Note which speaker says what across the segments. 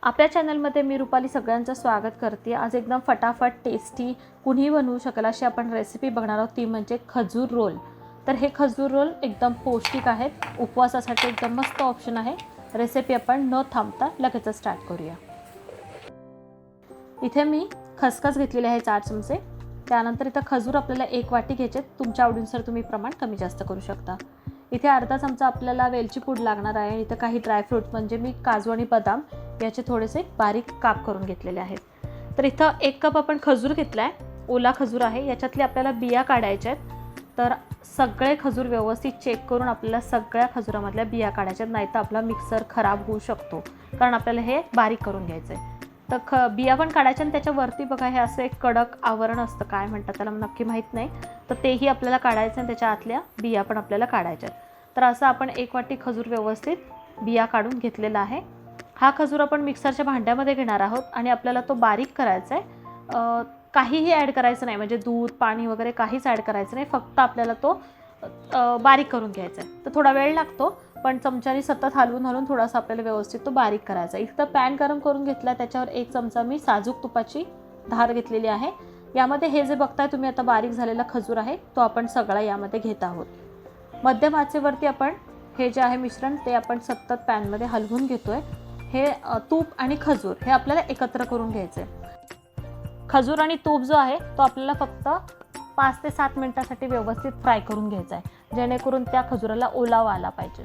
Speaker 1: आपल्या चॅनलमध्ये मी रुपाली सगळ्यांचं स्वागत करते। आज एकदम फटाफट टेस्टी कुणीही बनवू शकेल अशी आपण रेसिपी बघणार आहोत, ती म्हणजे खजूर रोल। तर हे खजूर रोल एकदम पौष्टिक आहेत, उपवासासाठी एकदम मस्त ऑप्शन आहे। रेसिपी आपण न थांबता लगेच स्टार्ट करूया। इथे मी खसखस घेतलेले आहे 4 चमचे। त्यानंतर इथे खजूर आपल्याला 1 वाटी घ्यायचे, तुमच्या आवडीनुसार तुम्ही प्रमाण कमी जास्त करू शकता। इथे अर्धा चमचा आपल्याला वेलची पूड लागणार आहे। इथे काही ड्रायफ्रूट म्हणजे मी काजू आणि बदाम याचे थोडेसे बारीक काप करून घेतलेले आहेत। तर इथं 1 कप आपण खजूर घेतलाय, ओला खजूर आहे। याच्यातली आपल्याला बिया काढायच्या आहेत। तर सगळे खजूर व्यवस्थित चेक करून आपल्याला सगळ्या खजुरामधल्या बिया काढायच्या आहेत, नाहीतर आपला मिक्सर खराब होऊ शकतो, कारण आपल्याला हे बारीक करून घ्यायचं आहे। तर बिया पण काढायच्या आणि त्याच्यावरती बघा हे असं एक कडक आवरण असतं, काय म्हणतात त्याला नक्की माहीत नाही, तर तेही आपल्याला काढायचं आणि त्याच्या आतल्या बिया पण आपल्याला काढायच्या आहेत। तर असं आपण 1 वाटी खजूर व्यवस्थित बिया काढून घेतलेला आहे। हा खजूर आपण मिक्सरच्या भांड्यामध्ये घेणार आहोत आणि आपल्याला तो बारीक करायचा आहे। काहीही ॲड करायचं नाही, म्हणजे दूध पाणी वगैरे काहीच ॲड करायचं नाही, फक्त आपल्याला तो बारीक करून घ्यायचा आहे। तर थोडा वेळ लागतो, पण चमच्याने सतत हलवून थोडासा आपल्याला व्यवस्थित तो बारीक करायचा आहे। इथं पॅन गरम करून घेतला, त्याच्यावर 1 चमचा मी साजूक तुपाची धार घेतलेली आहे। यामध्ये हे जे बघताय तुम्ही आता बारीक झालेला खजूर आहे तो आपण सगळा यामध्ये घेत आहोत। मध्यम आचेवरती आपण हे जे आहे मिश्रण ते आपण सतत पॅनमध्ये हलवून घेतोय। हे तूप आणि खजूर हे आपल्याला एकत्र करून घ्यायचे। खजूर आणि तूप जो आहे तो आपल्याला फक्त 5 ते 7 मिनिटांसाठी व्यवस्थित फ्राय करून घ्यायचा आहे, जेणेकरून त्या खजुराला ओलावा आला पाहिजे।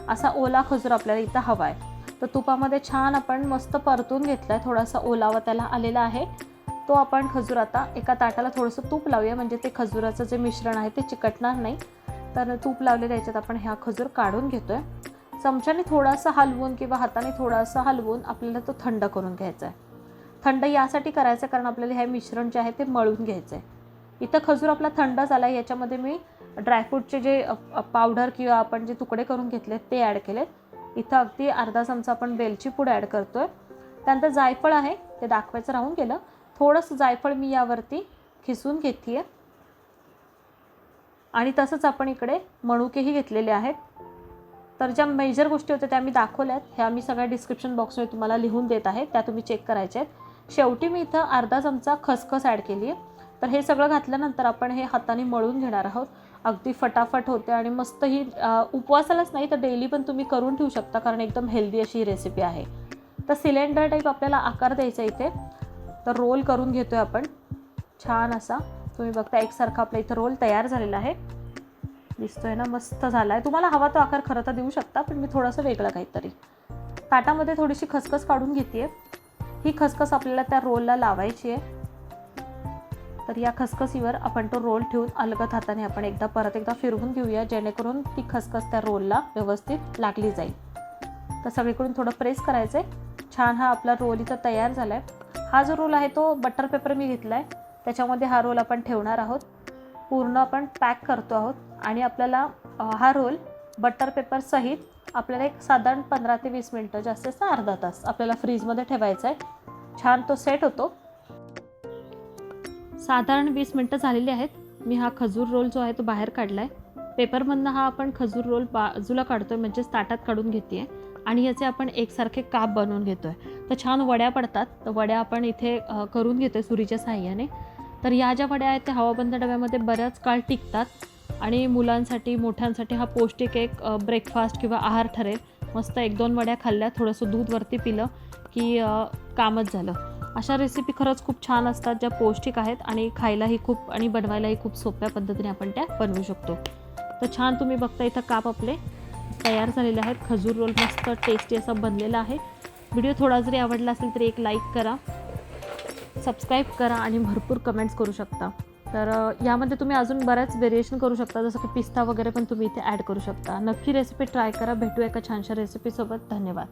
Speaker 1: असा ओला खजूर आपल्याला इथं हवा आहे। तर तुपामध्ये छान आपण मस्त परतून घेतलाय, थोडासा ओलावा त्याला आलेला आहे। तो आपण खजूर आता एका ताटाला थोडंसं तूप लावूया, म्हणजे ते खजुराचं जे मिश्रण आहे ते चिकटणार नाही। तर तूप लावलेल्या याच्यात आपण हा खजूर काढून घेतोय। चमच्याने थोडासा हलवून किंवा हाताने थोडासा हलवून आपल्याला तो थंड करून घ्यायचा आहे। थंड यासाठी करायचं कारण आपल्याला हे मिश्रण जे आहे ते मळून घ्यायचं आहे। इथं खजूर आपला थंड झाला, याच्यामध्ये मी ड्रायफ्रूटचे जे पावडर किंवा आपण जे तुकडे करून घेतलेत ते ॲड केलेत। इथं अगदी अर्धा चमचा आपण वेलची पूड ॲड करतोय। त्यानंतर जायफळ आहे ते दाखवायचं राहून गेलं, थोडंसं जायफळ मी यावरती खिसून घेतलीये। आणि तसंच आपण इकडे मणुकेही घेतलेले आहेत। तर ज्या मेजर गोष्टी होत्या त्या मी दाखवल्यात, ह्या मी सगळ्या डिस्क्रिप्शन बॉक्समध्ये तुम्हाला लिहून देत आहे, त्या तुम्ही चेक करायच्या आहेत। शेवटी मी इथं अर्धा चमचा खसखस ॲड केली आहे। तर हे सगळं घातल्यानंतर आपण हे हाताने मळून घेणार आहोत। अगदी फटाफट होते आणि मस्त ही उपवासालाच नाही तर डेली पण तुम्ही करून ठेवू शकता, कारण एकदम हेल्दी अशी ही रेसिपी आहे। तर सिलेंडर टाईप आपल्याला आकार द्यायचा इथे। तर रोल करून घेतोय आपण छान असा, तुम्ही बघता एकसारखा आपला इथं रोल तयार झालेला आहे, दिसतोय ना, मस्त झाला आहे। तुम्हाला हवा तो आकार खरं तर देऊ शकता, पण मी थोडंसं वेगळं काहीतरी। ताटामध्ये थोडीशी खसखस काढून घेते, ही खसखस आपल्याला त्या रोलला लावायची आहे। तर या खसखसीवर आपण तो रोल ठेवून अलगद हाताने आपण परत एकदा फिरवून घेऊया, जेणेकरून ती खसखस त्या रोलला व्यवस्थित लागली जाईल। तर सगळीकडून थोडं प्रेस करायचं आहे। छान हा आपला रोल इथं तयार झाला आहे। हा जो रोल आहे तो बटर पेपर मी घेतला आहे, त्याच्यामध्ये हा रोल आपण ठेवणार आहोत। पूर्ण आपण पॅक करतो आहोत आणि आपल्याला हा रोल बटर पेपर सहित आपल्याला एक साधारण 15 ते 20 मिनिटं, जास्तीत अर्धा तास आपल्याला फ्रीजमध्ये ठेवायचा आहे। छान तो सेट होतो। साधारण 20 मिनिटं झालेली आहेत। मी हा खजूर रोल जो आहे तो बाहेर काढला आहे। पेपरमधनं हा आपण खजूर रोल बाजूला काढतोय, म्हणजे ताटात काढून घेते आणि याचे आपण एकसारखे काप बनवून घेतोय। तर छान वड्या पडतात, तर वड्या आपण इथे करून घेतोय सुरीच्या साहाय्याने। तर या ज्या वड्या आहेत त्या हवाबंद डब्यामध्ये बऱ्याच काळ टिकतात आणि मुलांसाठी मोठ्यांसाठी हा पौष्टिक एक ब्रेकफास्ट किंवा आहार ठरेल। मस्त 1-2 वड्या खाल्ल्या, थोडंसं दूध वरती पिलं की कामच झालं। अशा रेसिपी खरंच खूप छान असतात, ज्या पौष्टिक आहेत आणि खायलाही खूप आणि बनवायलाही खूप सोप्या पद्धतीने आपण त्या बनवू शकतो। तर छान तुम्ही बघता इथं काप आपले तयार झालेले आहेत। खजूर रोल मस्त टेस्टी असा बनलेला आहे। व्हिडिओ थोडा जरी आवडला असेल तरी एक लाईक करा, सबस्क्राईब करा आणि भरपूर कमेंट्स करू शकता। तर यामध्ये तुम्ही अजून बऱ्याच व्हेरिएशन करू शकता, जसं की पिस्ता वगैरे पण तुम्ही इथे ॲड करू शकता। नक्की रेसिपी ट्राय करा। भेटू एका छानशा रेसिपीसोबत। धन्यवाद।